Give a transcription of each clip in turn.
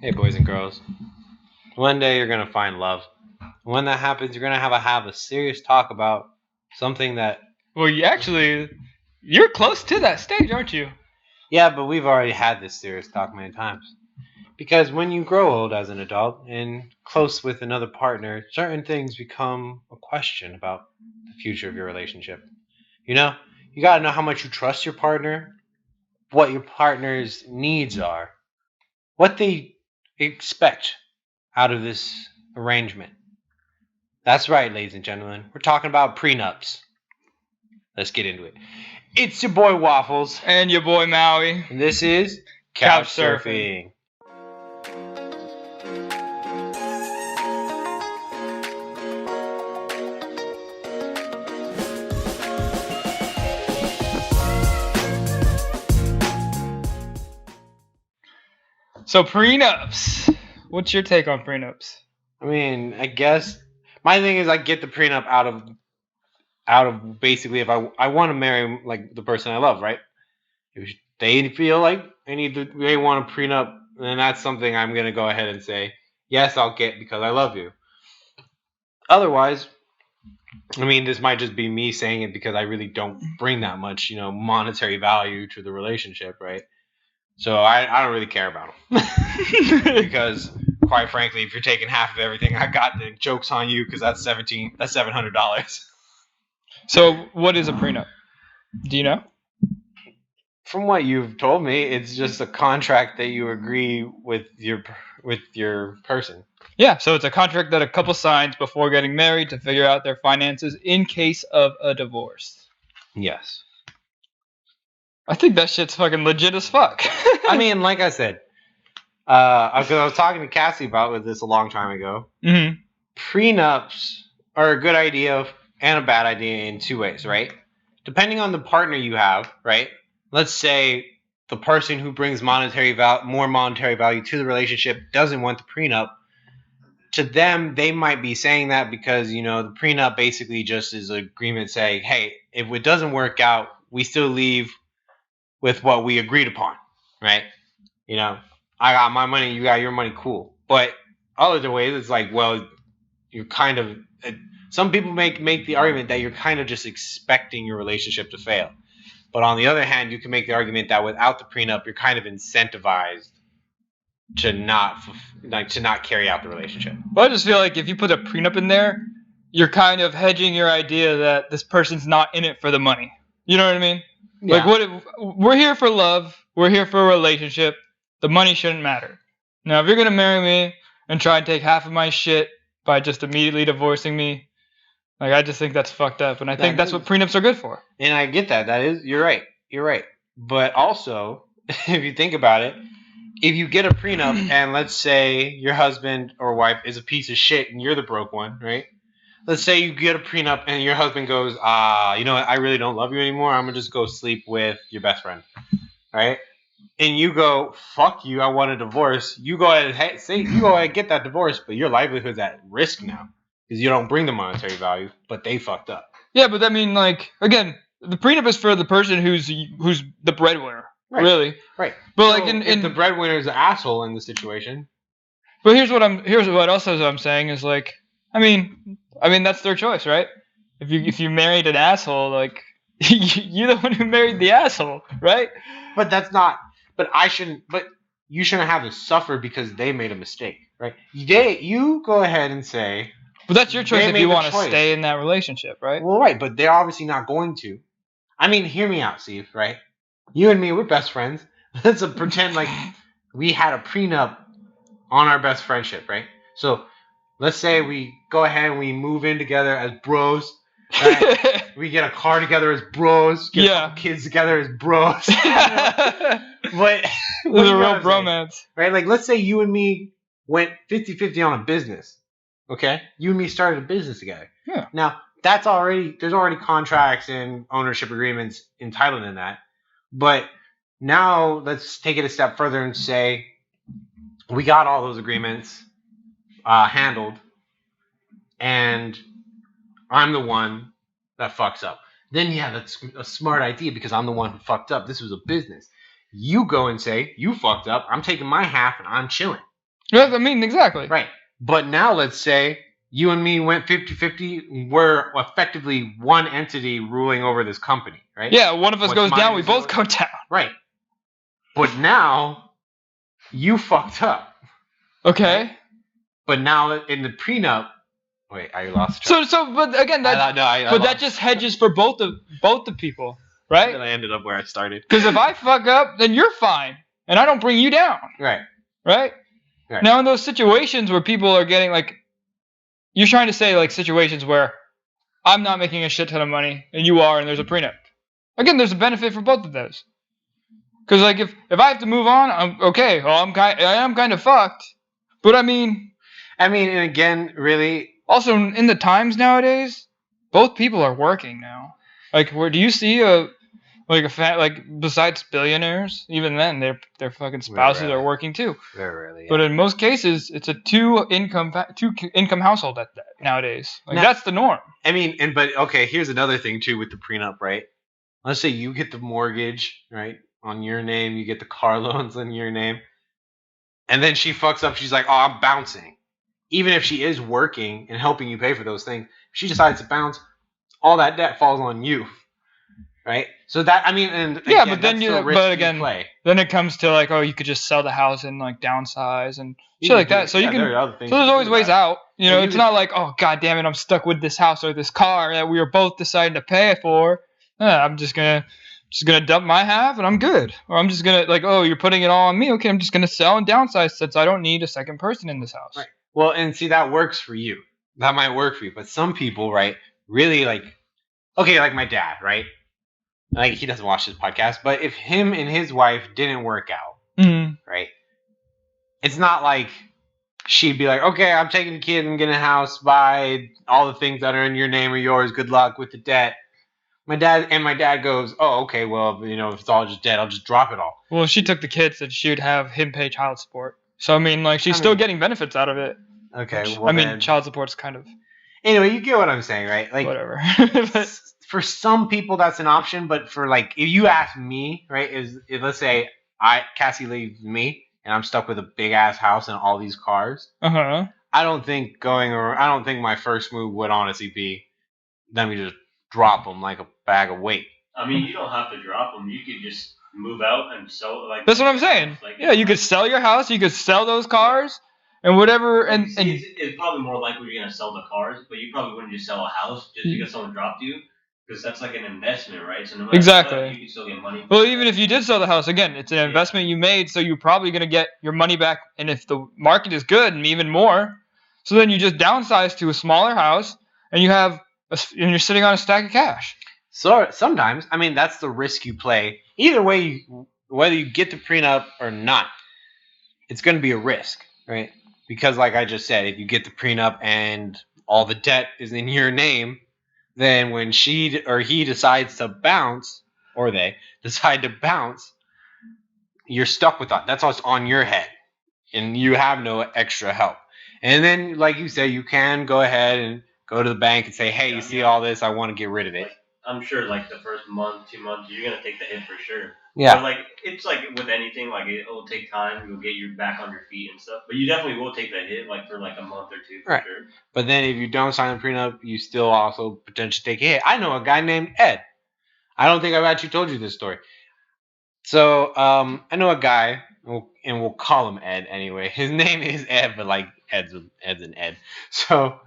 Hey, boys and girls. One day you're going to find love. When that happens, you're going to have a serious talk about something that. Well, you're close to that stage, aren't you? Yeah, but we've already had this serious talk many times. Because when you grow old as an adult and close with another partner, certain things become a question about the future of your relationship. You know, you got to know how much you trust your partner, what your partner's needs are, what they expect out of this arrangement. That's right, ladies and gentlemen. We're talking about prenups. Let's get into it. It's your boy Waffles. And your boy Maui. And this is Couch Couch Surfing. Surfing. So prenups. What's your take on prenups? I mean, I guess my thing is I get the prenup out of basically if I want to marry like the person I love, right? If they feel like they want a prenup, then that's something I'm gonna go ahead and say yes, I'll get because I love you. Otherwise, I mean, this might just be me saying it because I really don't bring that much, monetary value to the relationship, right? So I don't really care about them because, quite frankly, if you're taking half of everything I got, then joke's on you because that's $700. So what is a prenup? Do you know? From what you've told me, it's just a contract that you agree with your person. Yeah, so it's a contract that a couple signs before getting married to figure out their finances in case of a divorce. Yes. I think that shit's fucking legit as fuck. I mean, like I said, I was talking to Cassie about this a long time ago. Mm-hmm. Prenups are a good idea and a bad idea in two ways, right? Depending on the partner you have, right? Let's say the person who brings more monetary value to the relationship doesn't want the prenup. To them, they might be saying that because, the prenup basically just is an agreement saying, hey, if it doesn't work out, we still leave with what we agreed upon, right? I got my money, you got your money, cool. But other ways, it's like, well, you're kind of some people make the argument that you're kind of just expecting your relationship to fail. But on the other hand, you can make the argument that without the prenup, you're kind of incentivized to not carry out the relationship. Well, I just feel like if you put a prenup in there, you're kind of hedging your idea that this person's not in it for the money. You know what I mean? Yeah. Like, we're here for love. We're here for a relationship. The money shouldn't matter. Now, if you're gonna marry me and try and take half of my shit by just immediately divorcing me, like, I just think that's fucked up, and I think that's what prenups are good for. And I get that. You're right. You're right. But also, if you think about it, if you get a prenup and let's say your husband or wife is a piece of shit and you're the broke one, right? Let's say you get a prenup and your husband goes, you know what? I really don't love you anymore. I'm gonna just go sleep with your best friend, right? And you go, fuck you, I want a divorce. You go ahead and get that divorce, but your livelihood's at risk now because you don't bring the monetary value, but they fucked up. Yeah, but I mean, like, again, the prenup is for the person who's the breadwinner, right. Really. Right. But so like, if the breadwinner is an asshole in the situation. But here's what I'm saying is, like, I mean that's their choice, right? If you married an asshole, like, you're the one who married the asshole, right? But that's not. But I shouldn't. But you shouldn't have to suffer because they made a mistake, right? You go ahead and say. But that's your choice if you want to stay in that relationship, right? Well, right, but they're obviously not going to. I mean, hear me out, Steve, right? You and me, we're best friends. Let's pretend like we had a prenup on our best friendship, right? So let's say we go ahead and we move in together as bros. Right? We get a car together as bros. Get kids together as bros. But it's a real bromance. Right? Like, let's say you and me went 50-50 on a business. Okay? You and me started a business together. Yeah. Now, there's already contracts and ownership agreements entitled in that. But now let's take it a step further and say we got all those agreements handled, and I'm the one that fucks up. Then, yeah, that's a smart idea because I'm the one who fucked up. This was a business. You go and say, you fucked up. I'm taking my half and I'm chilling. Yeah, I mean, exactly. Right. But now let's say you and me went 50-50. We're effectively one entity ruling over this company, right? Yeah, one of us What's goes mine down, we is both yours. go down. Right. But now you fucked up. Okay. Right? But now in the prenup, wait, I lost track. But again, that just hedges for both the people, right? Then I ended up where I started. Because if I fuck up, then you're fine, and I don't bring you down. Right. Right. Now in those situations where people are getting like, you're trying to say like situations where I'm not making a shit ton of money and you are, and there's a prenup. Again, there's a benefit for both of those. Because like if I have to move on, I'm okay. Well, I am kind of fucked, but I mean, and again, really. Also, in the times nowadays, both people are working now. Like, where do you see besides billionaires, even then their fucking spouses are working too. Very rarely. Yeah. But in most cases, it's a two income household nowadays. Like that's the norm. I mean, but okay, here's another thing too with the prenup, right? Let's say you get the mortgage, right, on your name, you get the car loans on your name, and then she fucks up. She's like, "Oh, I'm bouncing." Even if she is working and helping you pay for those things, if she decides to bounce, all that debt falls on you, right? So that, I mean, and yeah, again, but then then it comes to like, oh, you could just sell the house and like downsize and shit like that. So you can. So there's always ways out. You know, it's not like, oh, god damn it, I'm stuck with this house or this car that we were both deciding to pay for. I'm just gonna dump my half and I'm good. Or I'm just gonna like, oh, you're putting it all on me. Okay, I'm just gonna sell and downsize since I don't need a second person in this house. Right. Well, and see, that works for you. That might work for you. But some people, right, really like, okay, like my dad, right? Like, he doesn't watch this podcast, but if him and his wife didn't work out, right, it's not like she'd be like, okay, I'm taking the kid and getting a house, buy all the things that are in your name or yours, good luck with the debt. My dad goes, oh, okay, well, you know, if it's all just debt, I'll just drop it all. Well, if she took the kids, then she would have him pay child support. So, I mean, like, she's still getting benefits out of it. Okay, well, child support's kind of... Anyway, you get what I'm saying, right? Like, whatever. For some people, that's an option, but for, like, if you ask me, right, if let's say Cassie leaves me, and I'm stuck with a big-ass house and all these cars, I don't think my first move would honestly be, let me just drop them like a bag of weight. I mean, you don't have to drop them. You could just move out and sell. Like that's what I'm saying. Like, yeah, you could sell your house. You could sell those cars and whatever. And it's probably more likely you're gonna sell the cars, but you probably wouldn't just sell a house just because someone dropped you, because that's like an investment, right? So no matter what, you can still get money. Well, even if you did sell the house, again, it's an investment you made, so you're probably gonna get your money back. And if the market is good, and even more, so then you just downsize to a smaller house, and and you're sitting on a stack of cash. So sometimes, I mean, that's the risk you play. Either way, whether you get the prenup or not, it's going to be a risk, right? Because like I just said, if you get the prenup and all the debt is in your name, then when she or he decides to bounce, or they decide to bounce, you're stuck with that. That's what's on your head, and you have no extra help. And then, like you say, you can go ahead and go to the bank and say, hey, you see all this, I want to get rid of it. Like, I'm sure like the first month, 2 months, you're going to take the hit for sure. Yeah. But like, it's like with anything, like it will take time. You'll get you back on your feet and stuff. But you definitely will take the hit like for like a month or two for sure. But then if you don't sign the prenup, you still also potentially take a hit. I know a guy named Ed. I don't think I've actually told you this story. So I know a guy, and we'll call him Ed anyway. His name is Ed, but like Ed's an Ed. So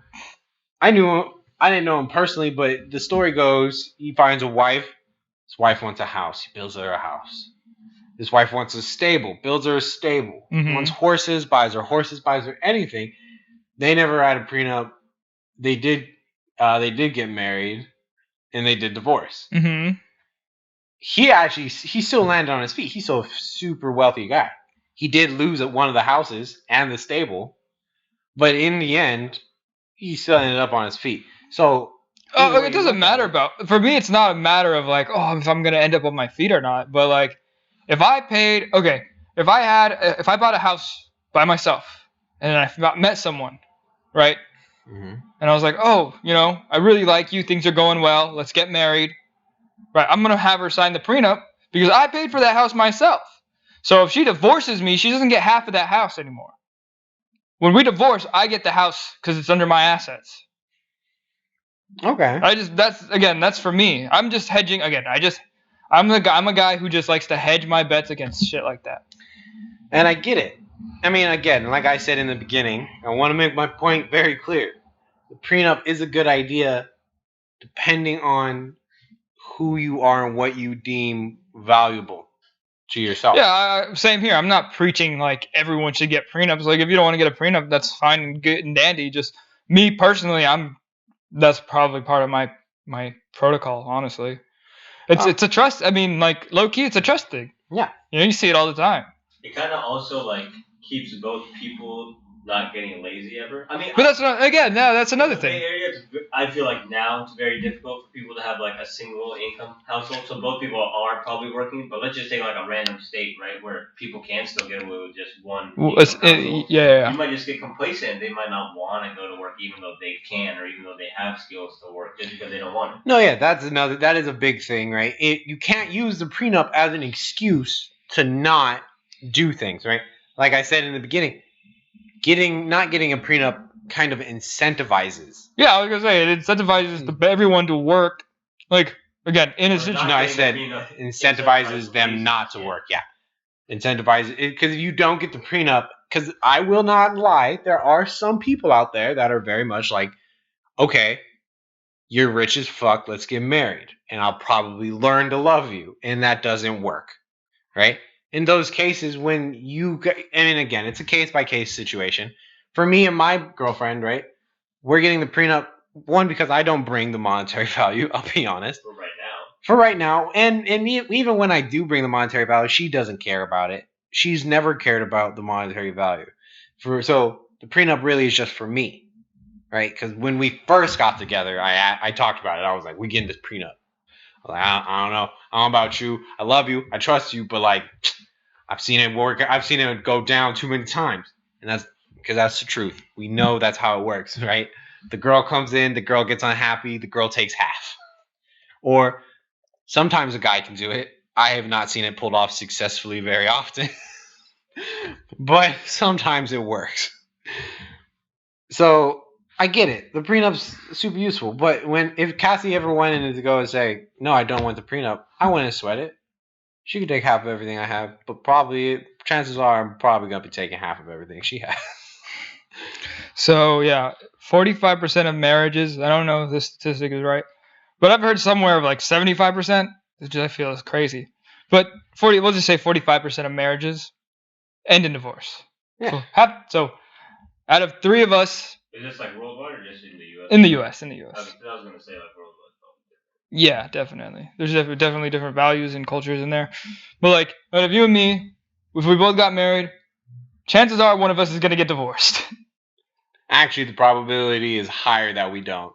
I didn't know him personally, but the story goes, he finds a wife. His wife wants a house. He builds her a house. His wife wants a stable. Builds her a stable. Wants horses. Buys her anything. They never had a prenup. They did get married, and they did divorce. He still landed on his feet. He's still a super wealthy guy. He did lose at one of the houses and the stable, but in the end, he still ended up on his feet. So it doesn't matter for me. It's not a matter of like, oh, if I'm gonna end up on my feet or not. But like, if I bought a house by myself and I met someone, right? And I was like, oh, you know, I really like you. Things are going well. Let's get married. Right, I'm going to have her sign the prenup because I paid for that house myself. So if she divorces me, she doesn't get half of that house anymore. When we divorce, I get the house because it's under my assets. Okay. That's for me. I'm just hedging again. I'm a guy who just likes to hedge my bets against shit like that. And I get it. I mean, again, like I said in the beginning, I want to make my point very clear. The prenup is a good idea depending on who you are and what you deem valuable to yourself. Yeah, same here. I'm not preaching like everyone should get prenups. Like if you don't want to get a prenup, that's fine and good and dandy. Just me personally, that's probably part of my protocol, honestly. It's a trust. I mean, like low key, it's a trust thing. Yeah. You see it all the time. It kind of also like keeps both people not getting lazy ever. I mean, but that's another thing. Bay Area, I feel like now it's very difficult for people to have like a single income household. So both people are probably working. But let's just take like a random state, right, where people can still get away with just one household. Yeah. You might just get complacent. They might not want to go to work even though they can or even though they have skills to work just because they don't want it. No, yeah, that is a big thing, right? You can't use the prenup as an excuse to not do things, right? Like I said in the beginning, not getting a prenup kind of incentivizes. Yeah, I was gonna say it incentivizes everyone to work. Like again, in a situation. No, I said incentivizes them not to work. Yeah, incentivizes because if you don't get the prenup, because I will not lie, there are some people out there that are very much like, okay, you're rich as fuck, let's get married, and I'll probably learn to love you, and that doesn't work, right? In those cases, when again, it's a case-by-case situation. For me and my girlfriend, right, we're getting the prenup, one, because I don't bring the monetary value, I'll be honest. For right now. And even when I do bring the monetary value, she doesn't care about it. She's never cared about the monetary value. So the prenup really is just for me, right? Because when we first got together, I talked about it. I was like, we getting this prenup. Like, I don't know. I don't know about you. I love you. I trust you. But like, I've seen it work. I've seen it go down too many times. And that's because that's the truth. We know that's how it works, right? The girl comes in. The girl gets unhappy. The girl takes half. Or sometimes a guy can do it. I have not seen it pulled off successfully very often. But sometimes it works. So I get it. The prenup's super useful. But if Cassie ever went in to go and say, no, I don't want the prenup, I wouldn't sweat it. She could take half of everything I have, but chances are I'm probably going to be taking half of everything she has. So, yeah, 45% of marriages, I don't know if this statistic is right, but I've heard somewhere of like 75%, which I feel is crazy. But we'll just say 45% of marriages end in divorce. Yeah. So out of three of us... Is this like worldwide or just in the U.S.? In the U.S. Okay, I was going to say like worldwide. Yeah, definitely. There's definitely different values and cultures in there. But like, out of you and me, if we both got married, chances are one of us is going to get divorced. Actually, the probability is higher that we don't.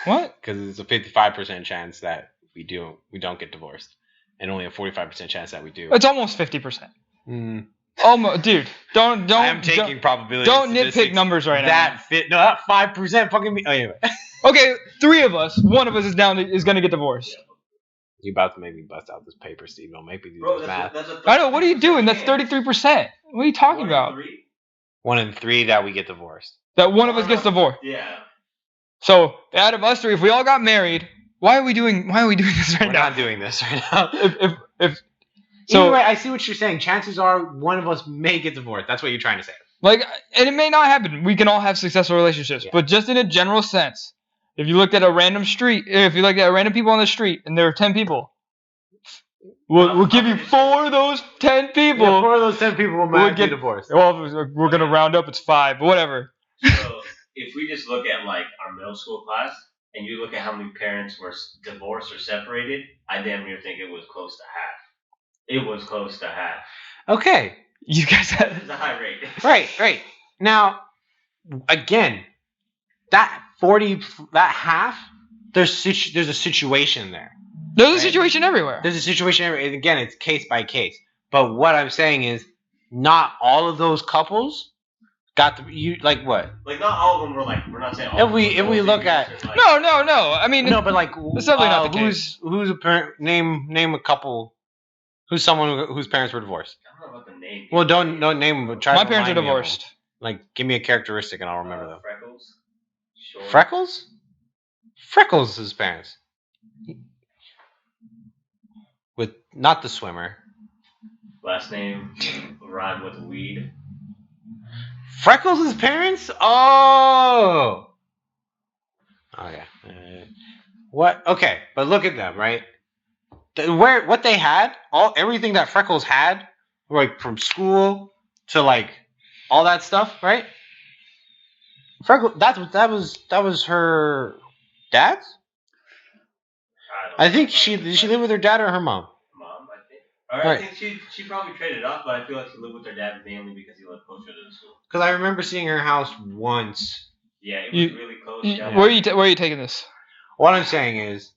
What? Because it's a 55% chance that we don't get divorced, and only a 45% chance that we do. It's almost 50%. Almost, dude. Don't. I'm taking probability. Don't nitpick numbers right now. That 5% fucking me. Oh, anyway. Okay, three of us. One of us is going to get divorced. You about to make me bust out this paper, Steve? Don't make me do this math. I know. What are you doing? That's 33%. What are you talking about? 1 in 3 that we get divorced. That one of us gets divorced. Yeah. So out of us three, if we all got married, why are we doing this right now? We're not doing this right now. So, either way, I see what you're saying. Chances are one of us may get divorced. That's what you're trying to say. Like, and it may not happen. We can all have successful relationships, but just in a general sense, if you looked at a random people on the street, and there are 10 people, we'll give you 4 of those 10 people. Yeah, 4 of those 10 people will get divorced. Well, we're gonna round up. It's 5, but whatever. So if we just look at like our middle school class, and you look at how many parents were divorced or separated, I damn near think it was close to half. It was close to half. Okay. You guys had... It's a high rate. Right. Now, again, that half, there's a situation there. There's a situation everywhere. There's a situation everywhere. And again, it's case by case. But what I'm saying is, not all of those couples got like what? Like not all of them were like. We're not saying all. If we look at like, no. I mean no, but like that's definitely not the case. Who's a parent? Name a couple. Who's someone whose parents were divorced? I don't know about the name. Well, don't name them. But try. My parents are divorced. Like, give me a characteristic and I'll remember them. Freckles. Short. Freckles? Freckles' his parents. With not the swimmer. Last name rhyme with weed. Freckles' parents? Oh! Oh, yeah. What? Okay, but look at them, right? What they had, everything that Freckles had, like from school to like all that stuff, right? Freckles, that was her dad's. I think did she live with her dad or her mom? Mom, I think. Or I think she probably traded off, but I feel like she lived with her dad mainly because he lived closer to the school. Because I remember seeing her house once. Yeah, it was really close. Where are you taking this? What I'm saying is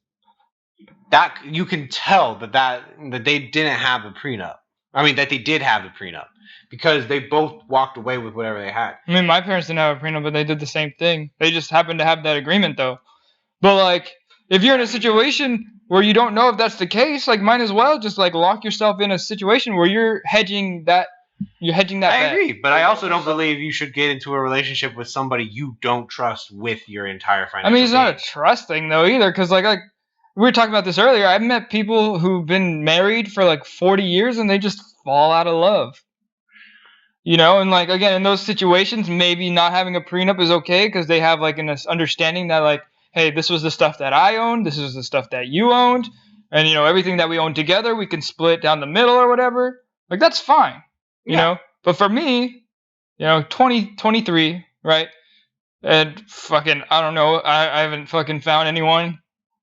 that you can tell that they didn't have a prenup. I mean, that they did have the prenup because they both walked away with whatever they had. I mean, my parents didn't have a prenup, but they did the same thing. They just happened to have that agreement, though. But like, if you're in a situation where you don't know if that's the case, like, might as well just like lock yourself in a situation where you're hedging that. You're hedging that. I agree, but I also don't believe you should get into a relationship with somebody you don't trust with your entire financial. I mean, it's not a trust thing though either, because like we were talking about this earlier. I've met people who've been married for like 40 years and they just fall out of love. You know, and like again, in those situations, maybe not having a prenup is okay because they have like an understanding that like, hey, this was the stuff that I owned, this is the stuff that you owned, and you know, everything that we own together, we can split down the middle or whatever. Like that's fine. You know, but for me, you know, 23, right? And fucking, I don't know, I haven't fucking found anyone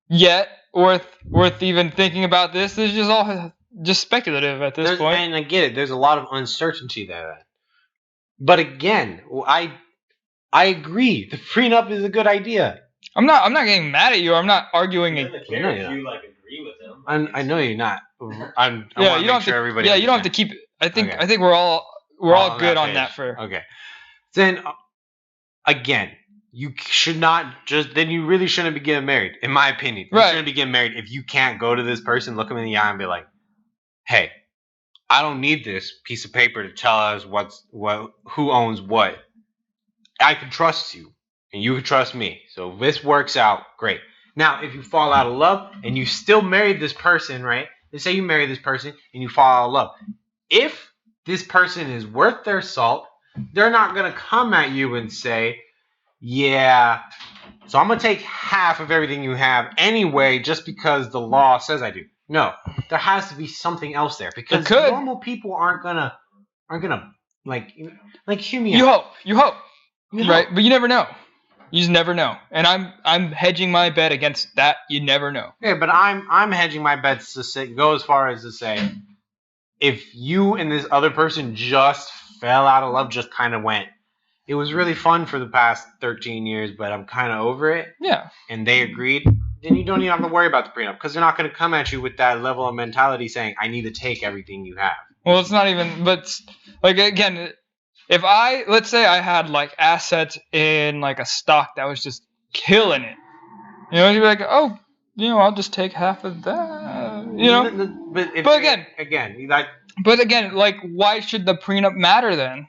yet worth even thinking about this. It's just all just speculative at this point. And I get it. There's a lot of uncertainty there. But again, I agree. The prenup is a good idea. I'm not getting mad at you. I'm not arguing. He doesn't care if you like agree with him. I know you're not. You don't have to keep. I think we're all good on that for. Okay. Then again, you should not then you really shouldn't be getting married, in my opinion. You shouldn't be getting married if you can't go to this person, look them in the eye, and be like, "Hey, I don't need this piece of paper to tell us who owns what. I can trust you, and you can trust me. So if this works out, great." Now, if you fall out of love and you still married this person, right? Let's say you marry this person and you fall out of love. If this person is worth their salt, they're not going to come at you and say, yeah, so I'm going to take half of everything you have anyway just because the law says I do. No, there has to be something else there because normal people aren't gonna like hear me out. You hope. Right, but you never know. You just never know, and I'm hedging my bet against that. You never know. Yeah, but I'm hedging my bets to go as far as to say, if you and this other person just fell out of love, just kind of went, it was really fun for the past 13 years, but I'm kind of over it. Yeah. And they agreed. Then you don't even have to worry about the prenup because they're not going to come at you with that level of mentality saying, I need to take everything you have. Well, it's not even, but like again, if let's say I had like assets in like a stock that was just killing it, you know, you'd be like, oh, you know, I'll just take half of that, you know. But again, like, why should the prenup matter then?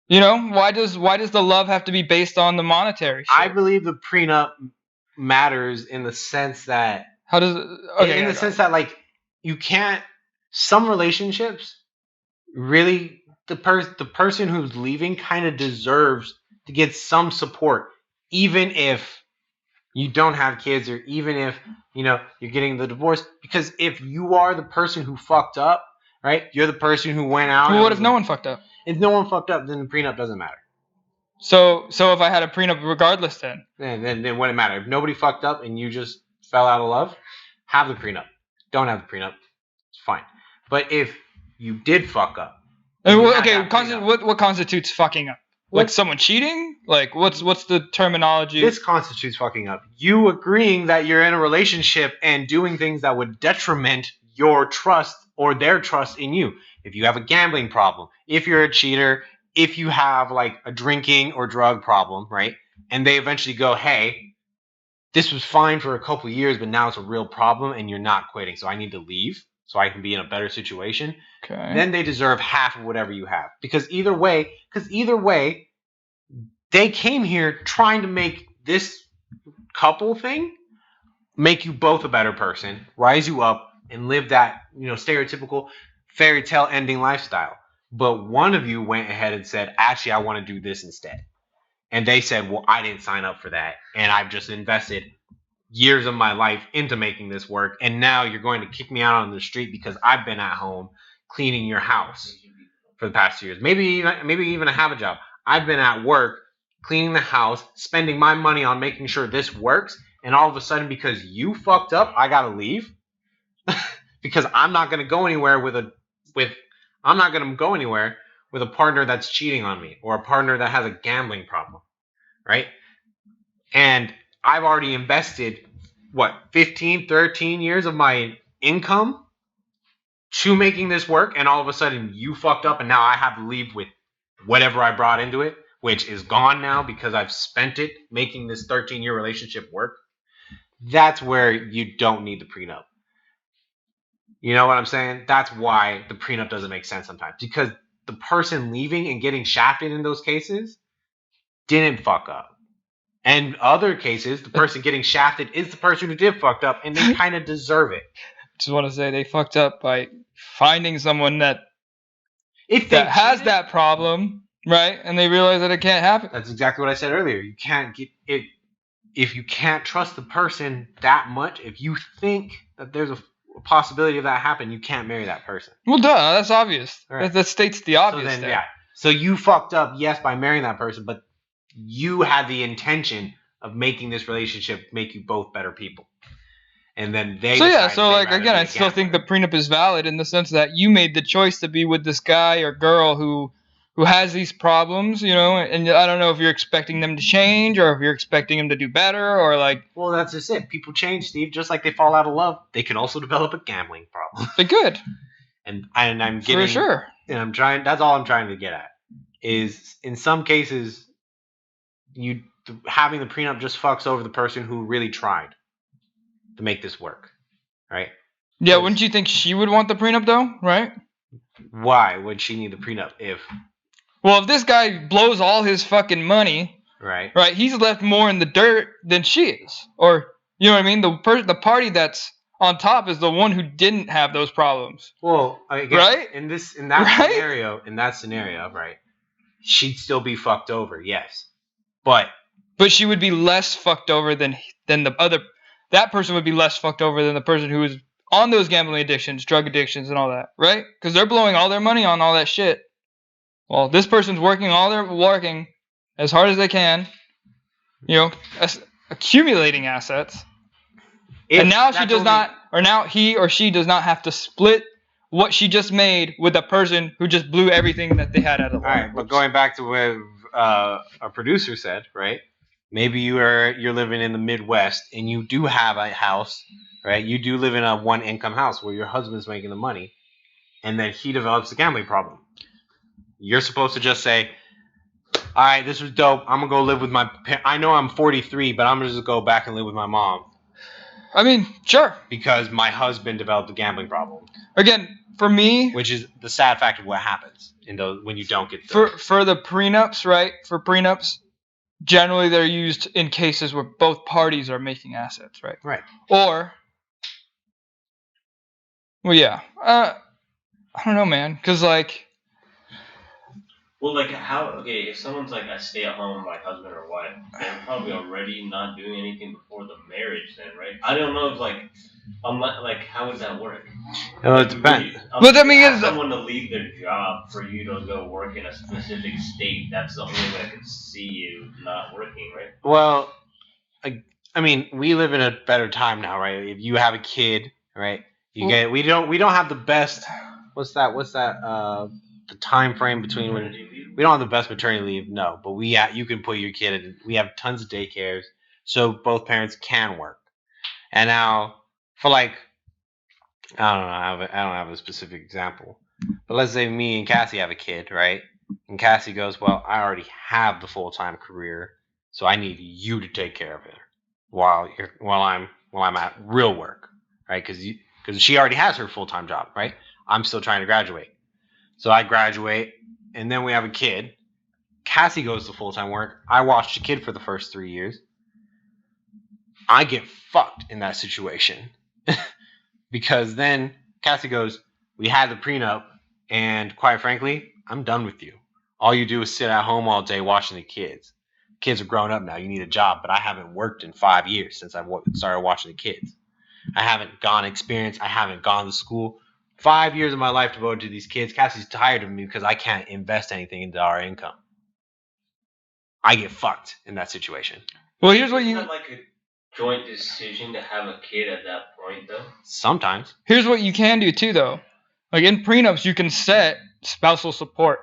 You know, why does the love have to be based on the monetary shit? I believe the prenup matters in the sense that that like you can't. Some relationships really the person who's leaving kind of deserves to get some support, even if you don't have kids or even if you're getting the divorce. Because if you are the person who fucked up, right? You're the person who went out. Well, what if no one fucked up? If no one fucked up, then the prenup doesn't matter. So if I had a prenup regardless then wouldn't matter. If nobody fucked up and you just fell out of love, have the prenup. Don't have the prenup. It's fine. But if you did fuck up. What constitutes fucking up? Like someone cheating? Like what's the terminology? This constitutes fucking up. You agreeing that you're in a relationship and doing things that would detriment your trust or their trust in you. If you have a gambling problem, if you're a cheater, if you have like a drinking or drug problem, right? And they eventually go, hey, this was fine for a couple of years, but now it's a real problem and you're not quitting. So I need to leave so I can be in a better situation. Okay. Then they deserve half of whatever you have. Because either way, They came here trying to make this couple thing make you both a better person, rise you up, and live that, stereotypical fairy tale ending lifestyle. But one of you went ahead and said, actually, I want to do this instead. And they said, well, I didn't sign up for that. And I've just invested years of my life into making this work. And now you're going to kick me out on the street because I've been at home cleaning your house for the past 2 years. Maybe even I have a job. I've been at work cleaning the house, spending my money on making sure this works. And all of a sudden, because you fucked up, I gotta leave because I'm not gonna go anywhere with a partner that's cheating on me or a partner that has a gambling problem, right? And I've already invested 15, 13 years of my income to making this work, and all of a sudden you fucked up, and now I have to leave with whatever I brought into it, which is gone now because I've spent it making this 13-year relationship work. That's where you don't need the prenup. You know what I'm saying? That's why the prenup doesn't make sense sometimes, because the person leaving and getting shafted in those cases didn't fuck up. And other cases, the person getting shafted is the person who did fucked up, and they kind of deserve it. Just want to say they fucked up by finding someone that has that problem, right? And they realize that it can't happen. That's exactly what I said earlier. You can't get it if you can't trust the person that much. If you think that there's a possibility of that happen, you can't marry that person. Well, duh, that's obvious. Right. That states the obvious. So then, yeah. So you fucked up, yes, by marrying that person, but you had the intention of making this relationship make you both better people. And then they. So yeah, so like again, I still think the prenup is valid in the sense that you made the choice to be with this guy or girl who has these problems, and I don't know if you're expecting them to change or if you're expecting them to do better or like. Well, that's just it. People change, Steve. Just like they fall out of love, they can also develop a gambling problem. They could. And I'm getting. For sure. And I'm trying. That's all I'm trying to get at. Is in some cases, having the prenup just fucks over the person who really tried to make this work, right? Yeah, wouldn't you think she would want the prenup though, right? Why would she need the prenup if? Well, if this guy blows all his fucking money, right, he's left more in the dirt than she is, or you know what I mean? The party that's on top is the one who didn't have those problems. Well, again, right? In that scenario, right? She'd still be fucked over, yes, but she would be less fucked over than the other. That person would be less fucked over than the person who is on those gambling addictions, drug addictions, and all that, right? Because they're blowing all their money on all that shit. Well, this person's working as hard as they can, accumulating assets. And now she does not, or now he or she does not have to split what she just made with a person who just blew everything that they had out of the water. All right, but going back to what our producer said, right? Maybe you're living in the Midwest and you do have a house, right? You do live in a one-income house where your husband's making the money, and then he develops a gambling problem. You're supposed to just say, all right, this was dope. I'm going to go live with I know I'm 43, but I'm going to just go back and live with my mom. I mean, sure. Because my husband developed a gambling problem. Again, for me... Which is the sad fact of what happens when you don't get... For the prenups, right? For prenups, generally they're used in cases where both parties are making assets, right? Right. Or... Well, yeah. I don't know, man. Because, like... Well, like, if someone's like a stay-at-home, like, husband or wife, they're probably already not doing anything before the marriage then, right? I don't know if, how would that work? No, it depends. But I mean, someone to leave their job for you to go work in a specific state, that's the only way I could see you not working, right? Well, I mean, we live in a better time now, right? If you have a kid, right, we don't have the best, what's that, the time frame between when we don't have the best maternity leave, no, but you can put your kid in. We have tons of daycares, so both parents can work. And now for I don't know, I don't have a specific example, but let's say me and Cassie have a kid, right? And Cassie goes, well, I already have the full-time career, so I need you to take care of it while I'm at real work, right? Because she already has her full-time job, right? I'm still trying to graduate. So I graduate, and then we have a kid. Cassie goes to full-time work. I watch the kid for the first 3 years. I get fucked in that situation. Because then Cassie goes, we had the prenup, and quite frankly, I'm done with you. All you do is sit at home all day watching the kids. Kids are grown up now. You need a job, but I haven't worked in 5 years since I started watching the kids. I haven't gone experience. I haven't gone to school. 5 years of my life devoted to these kids. Cassie's tired of me because I can't invest anything into our income. I get fucked in that situation. Well, here's what Isn't you that like a joint decision to have a kid at that point, though? Sometimes. here's what you can do too, though. Like in prenups, you can set spousal support,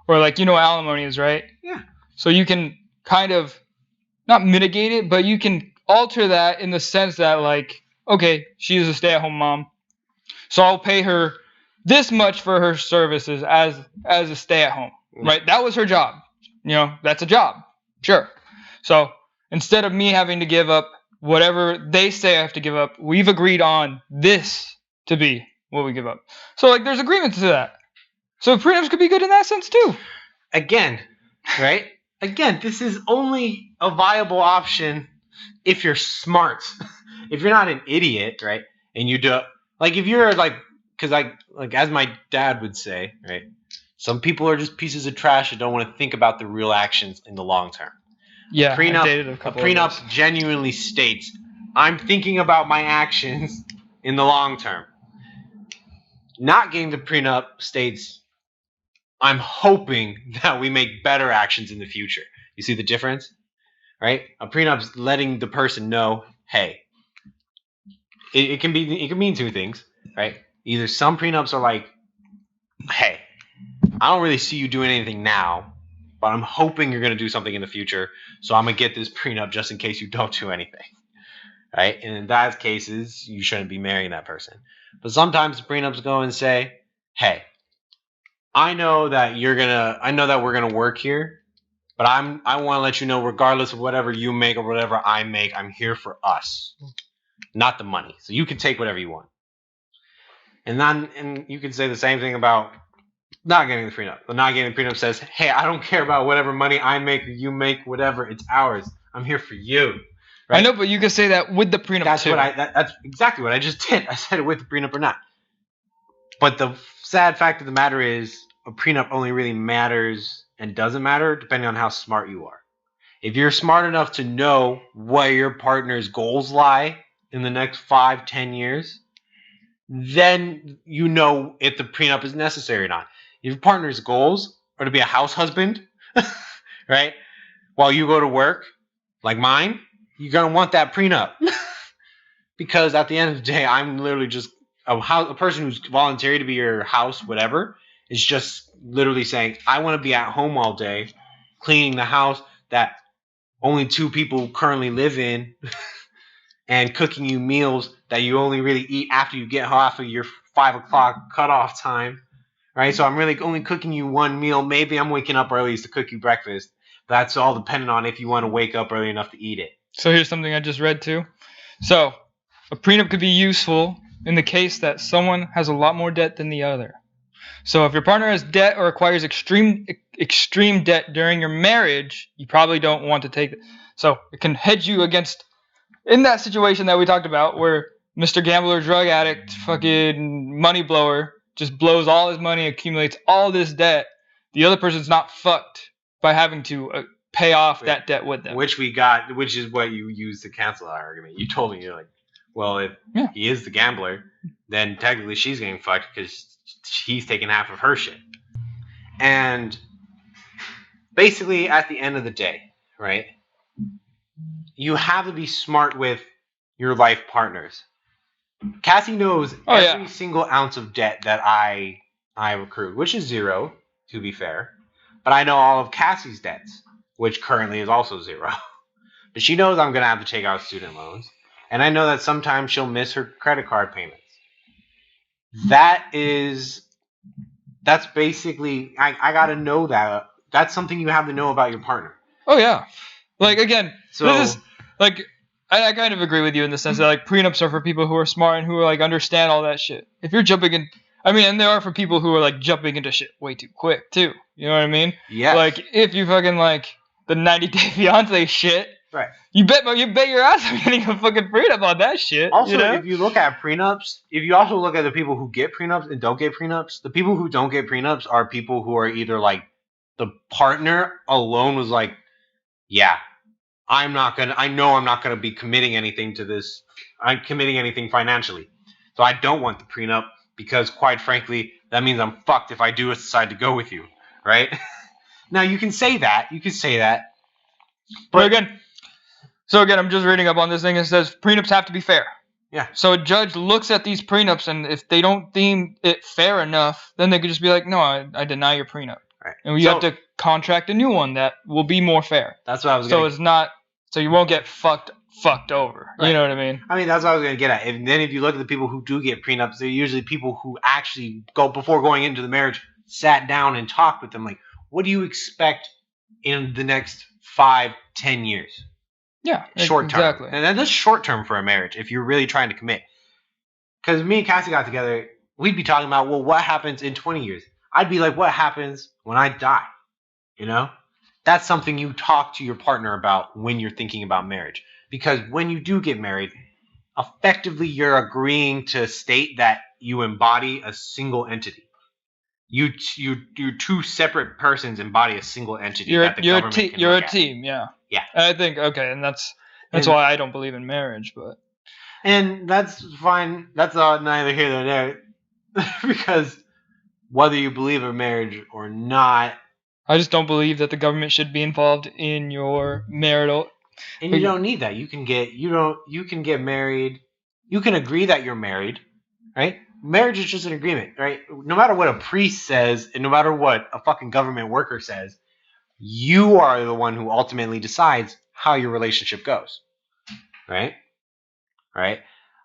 or like you know what alimony is, right? Yeah. So you can kind of not mitigate it, but you can alter that in the sense that like, okay, she is a stay-at-home mom, so I'll pay her this much for her services as a stay-at-home, right? That was her job. You know, that's a job, sure. So instead of me having to give up whatever they say I have to give up, we've agreed on this to be what we give up. So like, there's agreements to that. So prenups could be good in that sense too. Again, right? Again, this is only a viable option if you're smart. If you're not an idiot, right? And you do, like, if you're like, because like as my dad would say, right? Some people are just pieces of trash that don't want to think about the real actions in the long term. Yeah, Prenup, I dated a couple prenup of those. genuinely states, I'm thinking about my actions in the long term. Not getting the prenup states, I'm hoping that we make better actions in the future. You see the difference? Right? A prenup's letting the person know, hey, it can mean two things, right? Either some prenups are like, hey, I don't really see you doing anything now, but I'm hoping you're going to do something in the future, so I'm going to get this prenup just in case you don't do anything. Right? And in that cases, you shouldn't be marrying that person. But sometimes the prenups go and say, hey, I know that we're gonna work here, but I want to let you know, regardless of whatever you make or whatever I make, I'm here for us, not the money. So you can take whatever you want. And you can say the same thing about not getting the prenup. The not getting the prenup says, hey, I don't care about whatever money I make or you make, whatever, it's ours. I'm here for you. Right? I know, but you can say that with the prenup That's too. That's exactly what I just did. I said it with the prenup or not. But the sad fact of the matter is, a prenup only really matters and doesn't matter depending on how smart you are. If you're smart enough to know where your partner's goals lie in the next 5-10 years, then you know if the prenup is necessary or not. If your partner's goals are to be a house husband, right, while you go to work, like mine, you're going to want that prenup. Because at the end of the day, I'm literally just a person who's voluntary to be your house, whatever, is just literally saying, I want to be at home all day, cleaning the house that only 2 people currently live in, and cooking you meals that you only really eat after you get off of your 5 o'clock cutoff time, right? So I'm really only cooking you one meal. Maybe I'm waking up early to cook you breakfast. That's all dependent on if you want to wake up early enough to eat it. So here's something I just read too. So a prenup could be useful in the case that someone has a lot more debt than the other. So if your partner has debt or acquires extreme debt during your marriage, you probably don't want to take it. So it can hedge you against, in that situation that we talked about, where Mr. Gambler, drug addict, fucking money blower just blows all his money, accumulates all this debt. The other person's not fucked by having to pay off that debt with them. Which is what you use to cancel that argument. You told me, you're like, well, if he is the gambler, then technically she's getting fucked because he's taking half of her shit. And basically, at the end of the day, right, you have to be smart with your life partners. Cassie knows every single ounce of debt that I accrued, which is 0, to be fair. But I know all of Cassie's debts, which currently is also 0. But she knows I'm going to have to take out student loans. And I know that sometimes she'll miss her credit card payments. That's basically, I got to know that. That's something you have to know about your partner. Oh, yeah. Like, again, so, this is, like, I kind of agree with you in the sense that, like, prenups are for people who are smart and who, like, understand all that shit. If you're jumping in, I mean, and there are for people who are like jumping into shit way too quick too. You know what I mean? Yes. Like if you fucking like the 90 Day Fiance shit, right. You bet your ass I'm getting a fucking prenup on that shit. Also, you know? if you look at prenups, if you also look at the people who get prenups and don't get prenups, the people who don't get prenups are people who are either like the partner alone was like, yeah, I know I'm not gonna be committing anything to this. I'm committing anything financially. So I don't want the prenup because quite frankly, that means I'm fucked if I do decide to go with you. Right? Now you can say that. But again, I'm just reading up on this thing. It says prenups have to be fair. Yeah. So a judge looks at these prenups, and if they don't deem it fair enough, then they could just be like, no, I deny your prenup. Right. And you have to contract a new one that will be more fair. That's what I was So it's not, so you won't get fucked over. Right. You know what I mean? I mean, that's what I was going to get at. And then if you look at the people who do get prenups, they're usually people who actually before going into the marriage, sat down and talked with them. Like, what do you expect in the next 5-10 years? Yeah, short term. Exactly. And that's short term for a marriage if you're really trying to commit. Because me and Cassie got together, we'd be talking about, well, what happens in 20 years? I'd be like, what happens when I die? You know? That's something you talk to your partner about when you're thinking about marriage. Because when you do get married, effectively you're agreeing to state that you embody a single entity. You two separate persons embody a single entity. You're a at. team, yeah. Yeah. I think and that's why I don't believe in marriage, but. And that's fine. That's neither here nor there, because whether you believe in marriage or not, I just don't believe that the government should be involved in your marital. And you don't need that. You can get married. You can agree that you're married, right? Marriage is just an agreement, right? No matter what a priest says, and no matter what a fucking government worker says, you are the one who ultimately decides how your relationship goes, right? Right?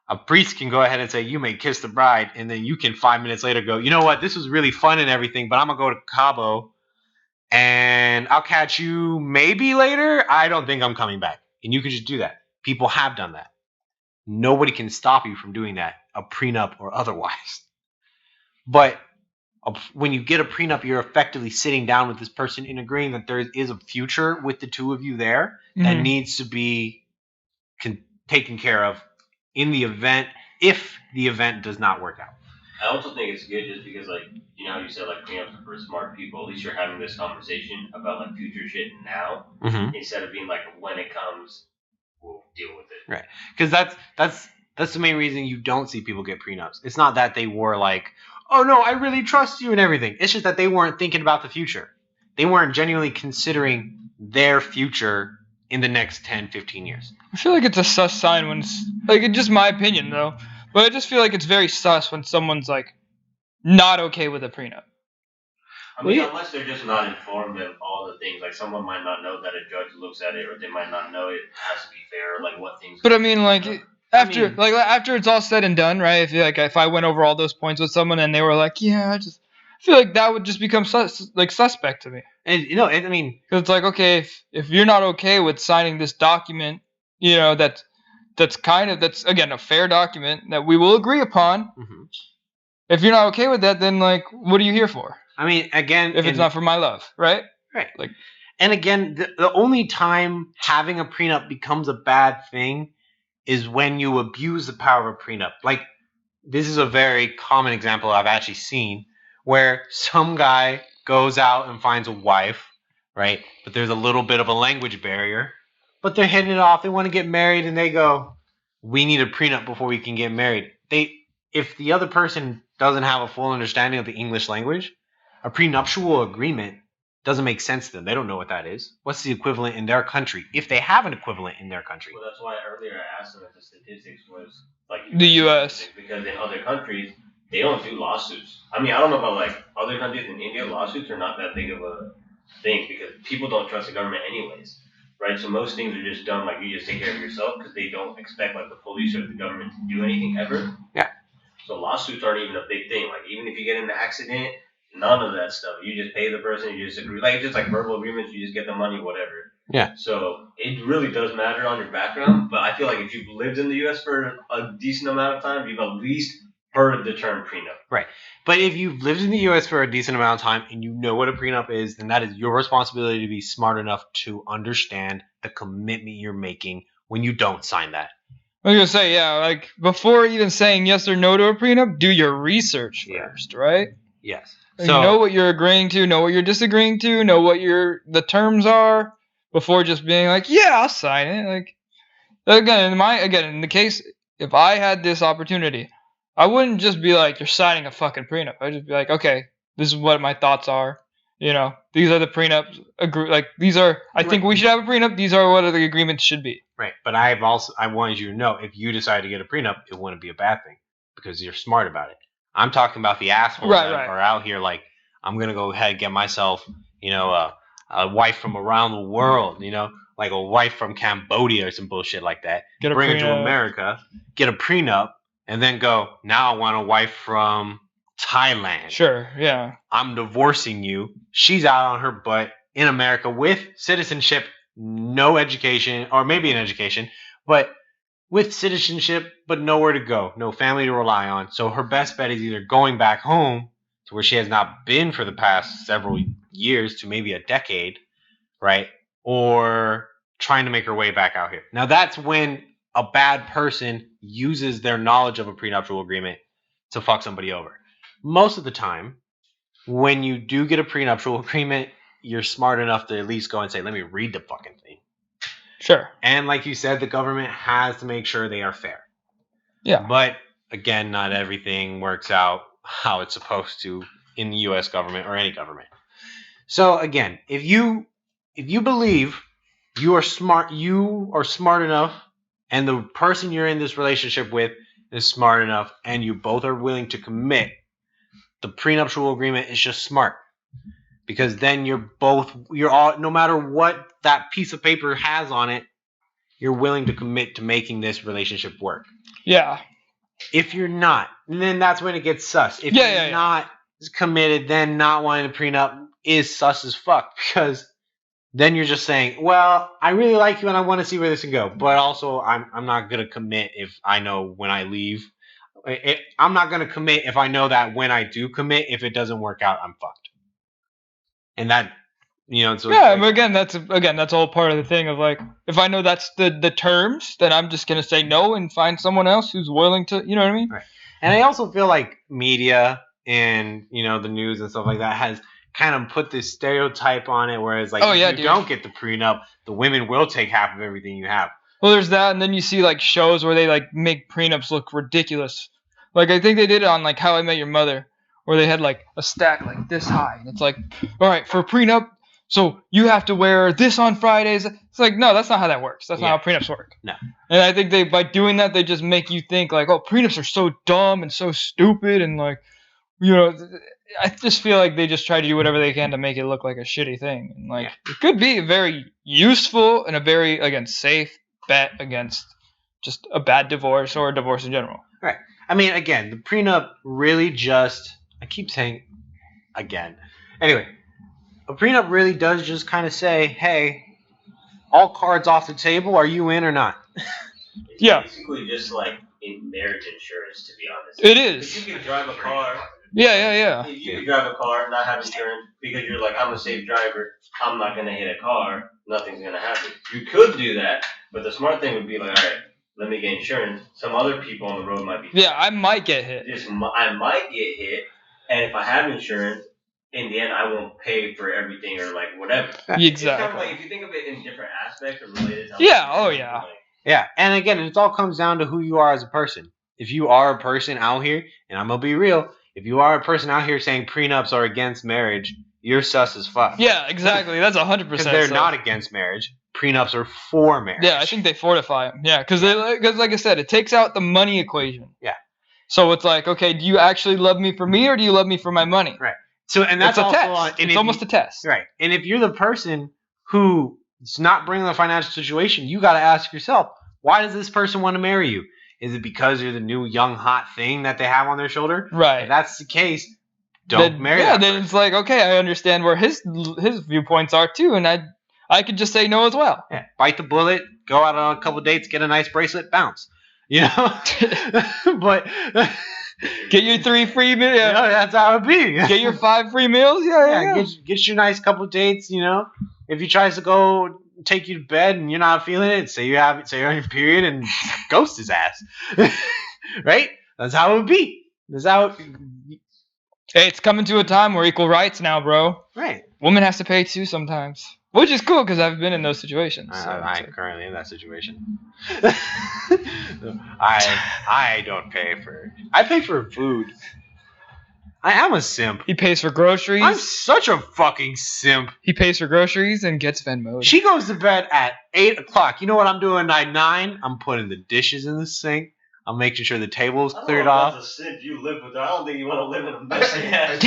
A priest can go ahead and say, you may kiss the bride, and then you can 5 minutes later go, you know what, this was really fun and everything, but I'm going to go to Cabo, and I'll catch you maybe later. I don't think I'm coming back. And you can just do that. People have done that. Nobody can stop you from doing that, a prenup or otherwise. But when you get a prenup, you're effectively sitting down with this person and agreeing that there is a future with the two of you there that needs to be taken care of in the event, if the event does not work out. I also think it's good just because, like, you know how you said, like, prenups are for smart people. At least you're having this conversation about, like, future shit now, instead of being like, when it comes, we'll deal with it. Right. Because that's the main reason you don't see people get prenups. It's not that they were like, oh no, I really trust you and everything. It's just that they weren't thinking about the future. They weren't genuinely considering their future in the next 10, 15 years. I feel like it's a sus sign when it's, like, it's just my opinion though, but I just feel like it's very sus when someone's like not okay with a prenup. I mean, unless they're just not informed of all the things, like someone might not know that a judge looks at it, or they might not know it has to be fair, like what things. But I mean, like after it's all said and done, right? If I went over all those points with someone and they were like, yeah, I feel like that would just become suspect to me. And you know, I mean, because it's like, okay, if you're not okay with signing this document, you know, that's again a fair document that we will agree upon. If you're not okay with that, then like, what are you here for? I mean, again, if it's not for my love, right? Right. Like, and again, the only time having a prenup becomes a bad thing is when you abuse the power of a prenup. Like, this is a very common example I've actually seen where some guy goes out and finds a wife, right? But there's a little bit of a language barrier. But they're hitting it off. They want to get married, and they go, we need a prenup before we can get married. If the other person doesn't have a full understanding of the English language, a prenuptial agreement doesn't make sense to them. They don't know what that is. What's the equivalent in their country, if they have an equivalent in their country? Well, that's why earlier I asked them if the statistics was like the U.S. Because in other countries, they don't do lawsuits. I mean, I don't know about like other countries in India, lawsuits are not that big of a thing because people don't trust the government anyways, right? So most things are just done like you just take care of yourself because they don't expect like the police or the government to do anything ever. Yeah. So lawsuits aren't even a big thing. Like even if you get in an accident, none of that stuff. You just pay the person, you just agree. Like it's just like verbal agreements, you just get the money, whatever. Yeah. So it really does matter on your background, but I feel like if you've lived in the U.S. for a decent amount of time, you've at least heard the term prenup. Right. But if you've lived in the U.S. for a decent amount of time and you know what a prenup is, then that is your responsibility to be smart enough to understand the commitment you're making when you don't sign that. I was gonna say, yeah, like before even saying yes or no to a prenup, do your research first, right? Yes. So know what you're agreeing to, know what you're disagreeing to, know what the terms are before just being like, yeah, I'll sign it. Like in the case, if I had this opportunity, I wouldn't just be like, you're signing a fucking prenup. I'd just be like, okay, this is what my thoughts are. You know, these are the prenups. I think we should have a prenup. These are what the agreements should be. Right. But I wanted you to know, if you decide to get a prenup, it wouldn't be a bad thing because you're smart about it. I'm talking about the assholes that are out here like, I'm going to go ahead and get myself, a wife from around the world, like a wife from Cambodia or some bullshit like that. Bring her to America, get a prenup, and then go, now I want a wife from Thailand. Sure, yeah. I'm divorcing you. She's out on her butt in America with citizenship, no education, or maybe an education, but with citizenship, but nowhere to go, no family to rely on. So her best bet is either going back home to where she has not been for the past several years to maybe a decade, right? Or trying to make her way back out here. Now that's when a bad person uses their knowledge of a prenuptial agreement to fuck somebody over. Most of the time, when you do get a prenuptial agreement, you're smart enough to at least go and say, let me read the fucking thing. Sure. And like you said, the government has to make sure they are fair. Yeah. But again, not everything works out how it's supposed to in the U.S. government or any government. So again, if you believe you are smart enough, and the person you're in this relationship with is smart enough, and you both are willing to commit, the prenuptial agreement is just smart. Because then you're all, no matter what that piece of paper has on it, you're willing to commit to making this relationship work. Yeah. If you're not, then that's when it gets sus. If you're not committed, then not wanting a prenup is sus as fuck. Because then you're just saying, well, I really like you and I want to see where this can go. But also, I'm not going to commit if I know when I leave. I'm not going to commit if I know that when I do commit, if it doesn't work out, I'm fucked. And that, so that's all part of the thing of like, if I know that's the terms, then I'm just gonna say no and find someone else who's willing to, you know what I mean? Right. And I also feel like media and the news and stuff like that has kind of put this stereotype on it, whereas like if you don't get the prenup, the women will take half of everything you have. Well, there's that, and then you see like shows where they like make prenups look ridiculous. Like I think they did it on like How I Met Your Mother, where they had like a stack like this high, and it's like, all right, for a prenup, so you have to wear this on Fridays. It's like, no, that's not how that works. That's not how prenups work. No. And I think by doing that, they just make you think like, oh, prenups are so dumb and so stupid, and like, I just feel like they just try to do whatever they can to make it look like a shitty thing. And like, it could be very useful and a very, again, safe bet against just a bad divorce or a divorce in general. Right. I mean, again, the prenup really just, I keep saying again. Anyway, a prenup really does just kind of say, hey, all cards off the table. Are you in or not? It's basically just like in marriage insurance, to be honest. It is. If you can drive a car. Yeah. If you can drive a car and not have insurance because you're like, I'm a safe driver, I'm not going to hit a car, nothing's going to happen. You could do that, but the smart thing would be like, all right, let me get insurance. Some other people on the road might be. Yeah, I might get hit. I might get hit, and if I have insurance, in the end, I won't pay for everything or like whatever. Exactly. It's kind of like if you think of it in different aspects or related. Yeah, and again, it all comes down to who you are as a person. If you are a person out here, and I'm gonna be real, if you are a person out here saying prenups are against marriage, you're sus as fuck. Yeah, exactly. That's 100%. Because they're not against marriage. Prenups are for marriage. Yeah, I think they fortify them. Yeah, because like I said, it takes out the money equation. Yeah. So it's like, okay, do you actually love me for me or do you love me for my money? Right. So, and that's it's a also test. It's almost a test. Right. And if you're the person who is not bringing the financial situation, you got to ask yourself, why does this person want to marry you? Is it because you're the new young hot thing that they have on their shoulder? Right. If that's the case, don't marry that person. Then it's like, okay, I understand where his viewpoints are too, and I could just say no as well. Yeah. Bite the bullet, go out on a couple dates, get a nice bracelet, bounce. But Get your 3 free meals. You know, that's how it be. Get your 5 free meals. Yeah. Get your nice couple dates. You know, if he tries to go take you to bed and you're not feeling it, say you're on your period and ghost his ass. Right? That's how it would be. That's how. Hey, it's coming to a time where equal rights now, bro. Right. Women has to pay too sometimes, which is cool because I've been in those situations. So I'm currently in that situation. I don't pay for. I pay for food. I am a simp. He pays for groceries. I'm such a fucking simp. He pays for groceries and gets Venmo. She goes to bed at 8 o'clock. You know what I'm doing at 9? I'm putting the dishes in the sink. I'm making sure the table's cleared off. That's a simp. You live with her. I don't think you want to live in a mess. That's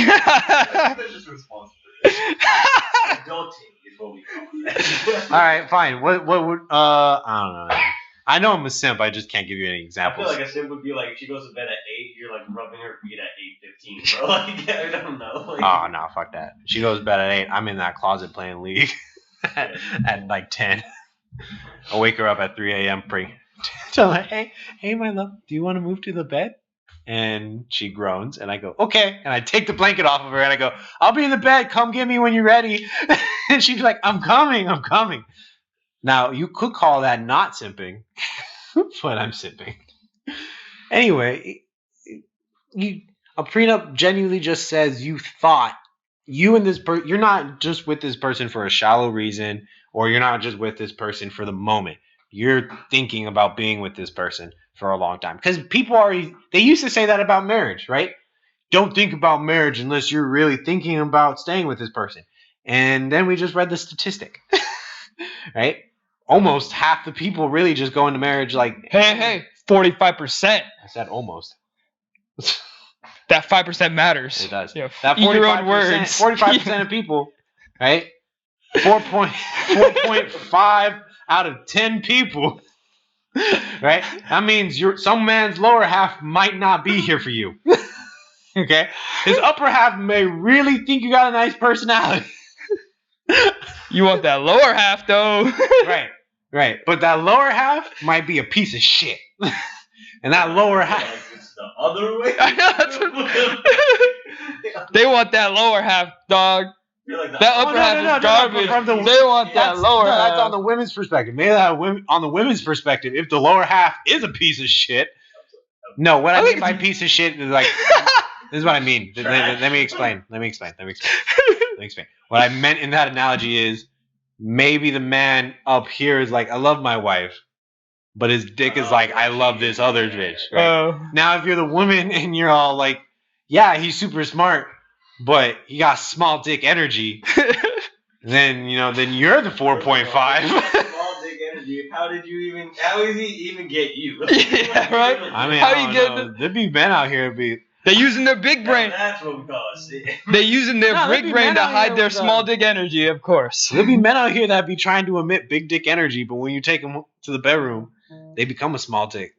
just responsible. Adulting is what we call that. All right, fine. What would I don't know. I know I'm a simp. I just can't give you any I examples. feel like a simp would be like if she goes to bed at 8, you're like rubbing her feet at 8:15, bro. Like I don't know. Like, Oh no, fuck that. She goes to bed at 8. I'm in that closet playing League at like 10. I'll wake her up at 3 a.m. Tell her, hey, my love, do you want to move to the bed? And she groans, and I go, okay. And I take the blanket off of her, and I go, I'll be in the bed. Come get me when you're ready. And she's like, I'm coming. Now, you could call that not simping, but I'm simping. Anyway, a prenup genuinely just says you thought you and this person, you're not just with this person for a shallow reason, or you're not just with this person for the moment. You're thinking about being with this person for a long time. Because they used to say that about marriage, right? Don't think about marriage unless you're really thinking about staying with this person. And then we just read the statistic, right? Almost half the people really just go into marriage like... Hey, 45%. I said almost. That 5% matters. It does. Yeah, That 45% of people, right? 4.5 out of 10 people, right? That means some man's lower half might not be here for you. Okay? His upper half may really think you got a nice personality. You want that lower half, though. Right. But that lower half might be a piece of shit. And that lower half... Like it's the other way. I know. They want that lower half, dog. Like that upper half is garbage. They want that lower half. That's on the women's perspective. Maybe on the women's perspective, if the lower half is a piece of shit. No, what I mean by piece of shit is like... This is what I mean. Let me explain. What I meant in that analogy is maybe the man up here is like, I love my wife. But his dick is like, I love this other bitch. Right? Now, if you're the woman and you're all like, yeah, he's super smart, but he got small dick energy, then you're the 4.5. Small dick energy. How did he even get you? Yeah, right? I mean, how you get there'd be men out here they're using their big brain. That's what we call a sin. They're using their big brain to hide their small dick energy, of course. There'll be men out here that be trying to emit big dick energy, but when you take them to the bedroom, they become a small dick.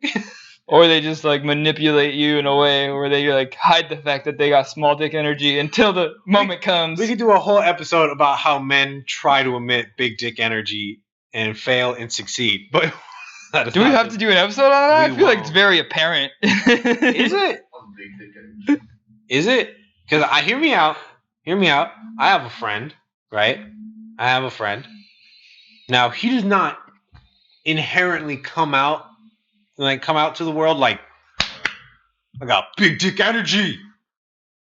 Or they just like manipulate you in a way where they like hide the fact that they got small dick energy until the moment comes. We could do a whole episode about how men try to emit big dick energy and fail and succeed. But do we have to do an episode on that? I feel like it's very apparent. Is it? Is it? Because hear me out. I have a friend, right? Now he does not inherently come out to the world like, I got big dick energy.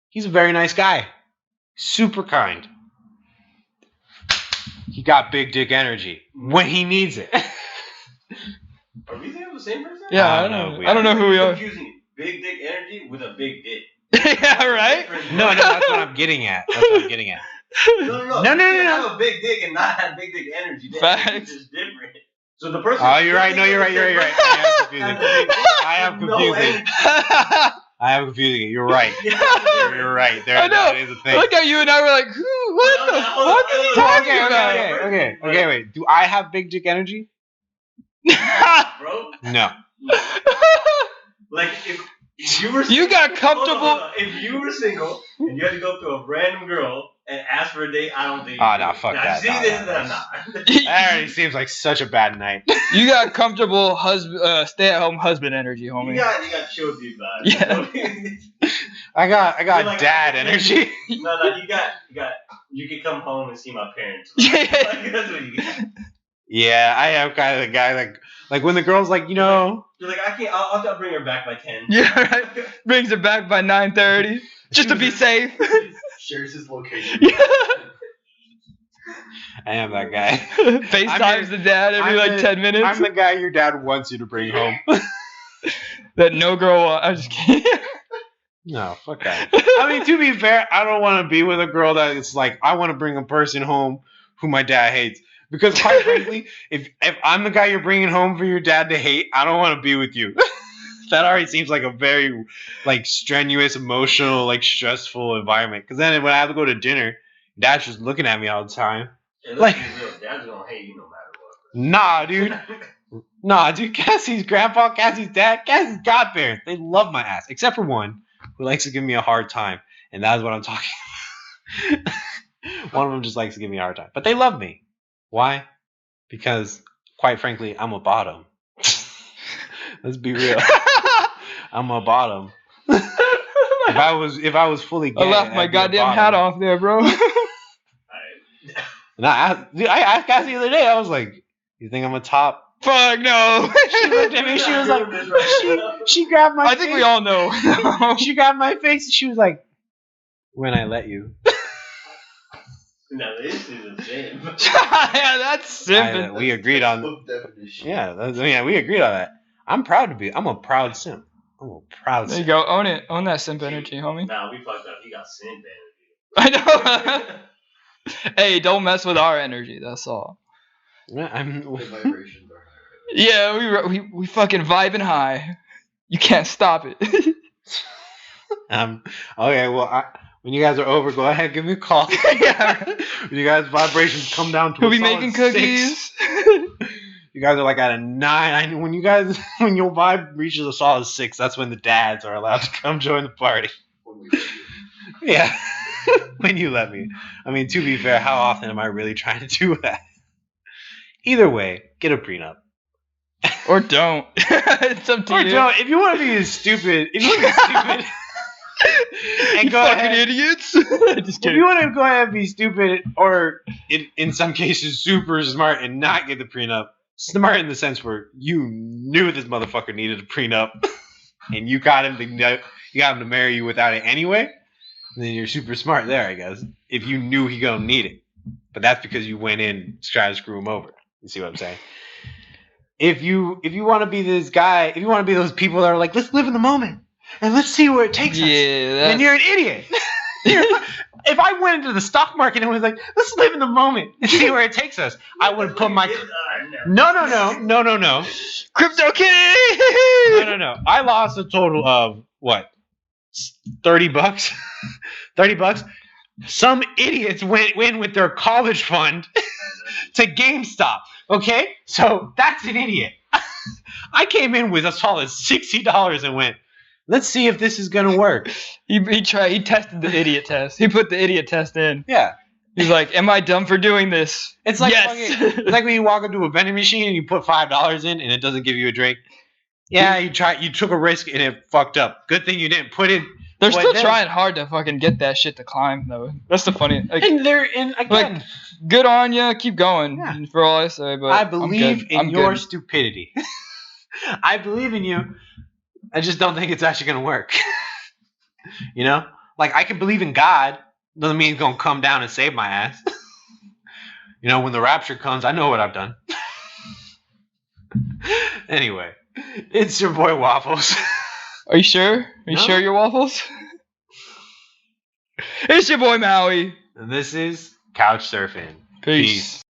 He's a very nice guy. Super kind. He got big dick energy when he needs it. Are we thinking of the same person? Yeah, I don't know who we are. Confusing big dick energy with a big dick. Yeah, right? No, that's what I'm getting at. No. You can have a big dick and not have big dick energy. Facts. It's just different. So the person. Oh, you're right. No, you're right. I am confusing. I am confusing it. You're right. You're right. I know. That is a thing. Look at you and I were like, what the fuck is he talking about? Okay, wait. Do I have big dick energy? Bro? No. Like, if you were you got comfortable. If you were single and you had to go up to a random girl and ask for a date, I don't think. Oh, no, fuck that. See No, this, no, then I'm no. not. That already seems like such a bad night. You got comfortable stay-at-home husband energy, You homie. got chill dude vibes. Yeah. I got You're like, dad energy. No, you can come home and see my parents. Yeah. Like, that's what you got. Yeah, I am kind of the guy like when the girl's like, you know, You're like, I can't. I'll bring her back by 10. Yeah, right. Brings her back by 9:30 just to be safe. Shares his location. Yeah. I am that guy. FaceTimes the dad every like 10 minutes. I'm the guy your dad wants you to bring home. That no girl wants. I'm just kidding. No, fuck that. I mean, to be fair, I don't want to be with a girl that it's like I want to bring a person home who my dad hates. Because quite frankly, if I'm the guy you're bringing home for your dad to hate, I don't want to be with you. That already seems like a very like strenuous, emotional, like stressful environment. Because then when I have to go to dinner, dad's just looking at me all the time. Hey, Like- let's be real. Dad's gonna hate you no matter what. Nah, dude, Cassie's grandpa, Cassie's dad, Cassie's godparents, they love my ass. Except for one who likes to give me a hard time. And that's what I'm talking about. One of them just likes to give me a hard time. But they love me. Why? Because, quite frankly, I'm a bottom. Let's be real. I'm a bottom. If I was fully gay, I left my goddamn hat off there, bro. And I asked Cassie the other day, I was like, you think I'm a top? Fuck no. She looked at me, she was like, she grabbed my face. I think we all know. She grabbed my face and she was like, when I let you. No, this is a sin. Yeah, that's simping. We agreed on Definition. yeah, we agreed on that. I'm a proud simp. I'm a proud There you simp. go. Own it. Own that simp energy, homie. Nah, we fucked up. He got sin I know. Hey, don't mess with our energy. That's all. Yeah, The vibrations are higher. Yeah, we fucking vibing high. You can't stop it. Okay, well, when you guys are over, go ahead, give me a call. Yeah. When you guys' vibrations come down to We'll a be solid making 6, cookies. you guys are like at a 9. When your vibe reaches a solid 6, that's when the dads are allowed to come join the party. When we let you. Yeah. When you let me. I mean, to be fair, how often am I really trying to do that? Either way, get a prenup. Or don't. It's up to Or you. don't. If you want to be stupid, and You go fucking ahead. idiots. Just If kidding. you want to go ahead and be stupid, or in some cases super smart and not get the prenup, smart in the sense where you knew this motherfucker needed a prenup, and you got him to marry you without it anyway, then you're super smart there, I guess. If you knew he gonna need it, but that's because you went in to try to screw him over. You see what I'm saying? If you want to be this guy, if you want to be those people that are like, let's live in the moment and let's see where it takes us. Yeah, Then you're an idiot. If I went into the stock market and was like, let's live in the moment and see where it takes us, I would put my no. Crypto kitty. No. I lost a total of what? $30. $30. Some idiots went in with their college fund to GameStop. Okay, so that's an idiot. I came in with a solid $60 and went, let's see if this is gonna work. He tested the idiot test. He put the idiot test in. Yeah. He's like, am I dumb for doing this? It's like yes. it's like when you walk into a vending machine and you put $5 in and it doesn't give you a drink. Yeah, you took a risk and it fucked up. Good thing you didn't put in. They're But still then- trying hard to fucking get that shit to climb though. That's the funny. Like, And they're in again. Like, good on you. Keep going. Yeah. For all I say, but I believe in your good. stupidity. I believe in you. I just don't think it's actually gonna work. You know, like I can believe in God. Doesn't mean He's gonna come down and save my ass. You know, when the rapture comes, I know what I've done. Anyway, it's your boy Waffles. Are you sure? Are you No. sure you're waffles? It's your boy Maui. And this is Couch Surfing. Peace.